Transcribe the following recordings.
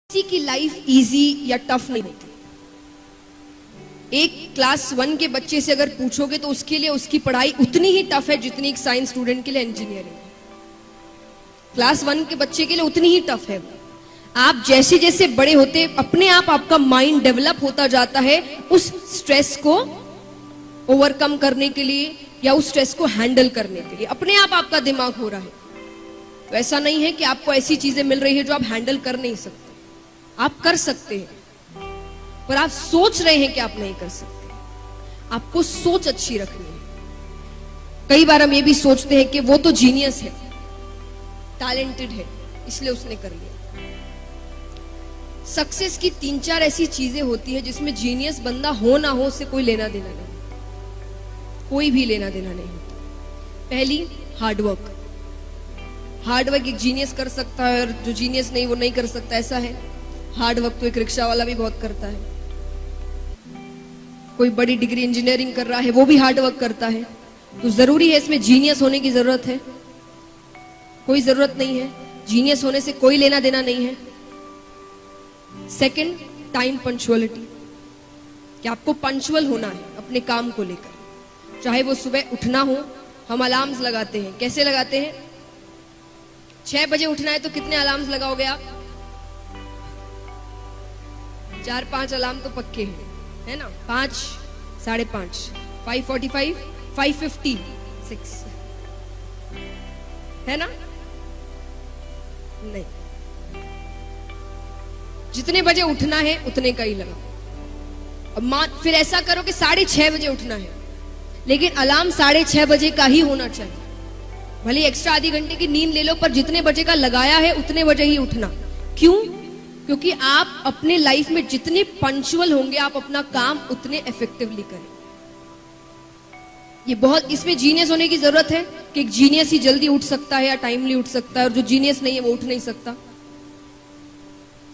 किसी की life easy या टफ नहीं होती। एक क्लास 1 के बच्चे से अगर पूछोगे तो उसके लिए उसकी पढ़ाई उतनी ही टफ है जितनी एक साइंस स्टूडेंट के लिए इंजीनियरिंग। क्लास 1 के बच्चे के लिए उतनी ही टफ है। आप जैसे जैसे बड़े होते अपने आप आपका माइंड डेवलप होता जाता है उस स्ट्रेस को ओवरकम करने के लिए या उस स्ट्रेस को हैंडल करने के लिए। अपने आप आपका दिमाग हो रहा है। तो ऐसा नहीं है कि आपको ऐसी चीजें मिल रही है जो आप हैंडल कर नहीं सकते। आप कर सकते हैं, पर आप सोच रहे हैं कि आप नहीं कर सकते। आपको सोच अच्छी रखनी है। कई बार हम ये भी सोचते हैं कि वो तो जीनियस है, टैलेंटेड है, इसलिए उसने कर लिया। सक्सेस की 3-4 ऐसी चीजें होती है जिसमें जीनियस बंदा हो ना हो से कोई लेना देना नहीं, कोई भी लेना देना नहीं होता। पहली, हार्डवर्क। हार्डवर्क एक जीनियस कर सकता है और जो जीनियस नहीं वो नहीं कर सकता, ऐसा है। हार्डवर्क तो एक रिक्शा वाला भी बहुत करता है। कोई बड़ी डिग्री इंजीनियरिंग कर रहा है वो भी हार्डवर्क करता है। तो जरूरी है इसमें जीनियस होने की जरूरत है? कोई जरूरत नहीं है। जीनियस होने से कोई लेना देना नहीं है। सेकंड, टाइम पंक्चुअलिटी, कि आपको पंक्चुअल होना है अपने काम को लेकर। चाहे वो सुबह उठना हो, हम अलार्म्स लगाते हैं। कैसे लगाते हैं? 6 बजे उठना है तो कितने अलार्म्स लगाओगे आप? 4-5 अलार्म तो पक्के हैं, है ना? 5, 5:30, 5:45, 5:50, 6, है ना? नहीं, जितने बजे उठना है उतने का ही लगाओ। अब फिर ऐसा करो कि 6:30 बजे उठना है, लेकिन अलार्म 6:30 बजे का ही होना चाहिए। भले एक्स्ट्रा आधी घंटे की नींद ले लो, पर जितने बजे का लगाया है उतने बजे ही उठना। क्यों? क्योंकि आप अपने लाइफ में जितने पंक्चुअल होंगे आप अपना काम उतने इफेक्टिवली करें। ये बहुत, इसमें जीनियस होने की जरूरत है कि एक जीनियस ही जल्दी उठ सकता है या टाइमली उठ सकता है, और जो जीनियस नहीं है वो उठ नहीं सकता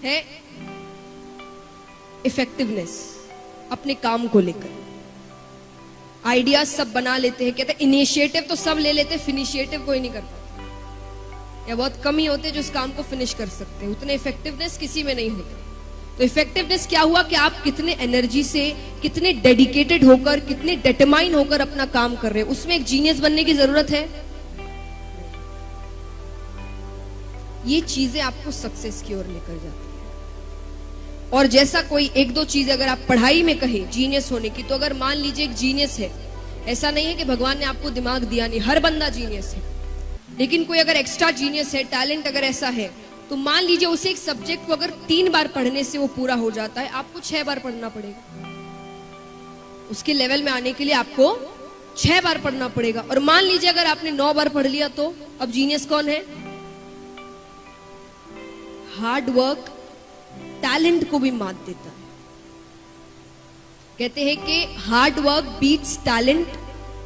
है। इफेक्टिवनेस अपने काम को लेकर। आइडियाज सब बना लेते हैं, कहते हैं इनिशिएटिव तो सब ले लेते हैं, फिनिशिएटिव कोई नहीं कर पाता, या बहुत कम ही होते जो इस काम को फिनिश कर सकते हैं। उतने इफेक्टिवनेस किसी में नहीं होते। तो इफेक्टिवनेस क्या हुआ कि आप कितने एनर्जी से, कितने डेडिकेटेड होकर, कितने डिटरमाइन होकर अपना काम कर रहे हैं। उसमें एक जीनियस बनने की जरूरत है। ये चीजें आपको सक्सेस की ओर लेकर जाती है। और जैसा कोई 1-2 चीज अगर आप पढ़ाई में कहें जीनियस होने की, तो अगर मान लीजिए एक जीनियस है, ऐसा नहीं है कि भगवान ने आपको दिमाग दिया नहीं, हर बंदा जीनियस है, लेकिन कोई अगर एक्स्ट्रा जीनियस है, टैलेंट अगर ऐसा है, तो मान लीजिए उसे एक सब्जेक्ट को अगर 3 बार पढ़ने से वो पूरा हो जाता है, आपको 6 बार पढ़ना पड़ेगा। उसके लेवल में आने के लिए आपको 6 बार पढ़ना पड़ेगा। और मान लीजिए अगर आपने 9 बार पढ़ लिया, तो अब जीनियस कौन है? हार्ड वर्क टैलेंट को भी मात देता है। कहते हैं कि hard work beats talent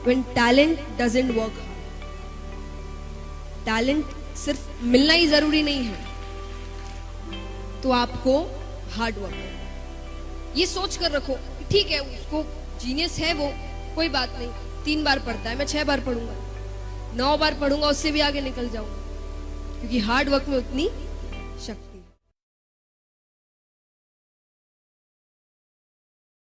when talent doesn't work hard. Talent सिर्फ मिलना ही जरूरी नहीं है, तो आपको हार्ड वर्क करना। ये सोच कर रखो, ठीक है उसको जीनियस है वो, कोई बात नहीं, 3 बार पढ़ता है, मैं 6 बार पढ़ूंगा, 9 बार पढ़ूंगा, उससे भी आगे निकल जाऊंगा, क्योंकि हार्ड वर्क में उतनी शक्ति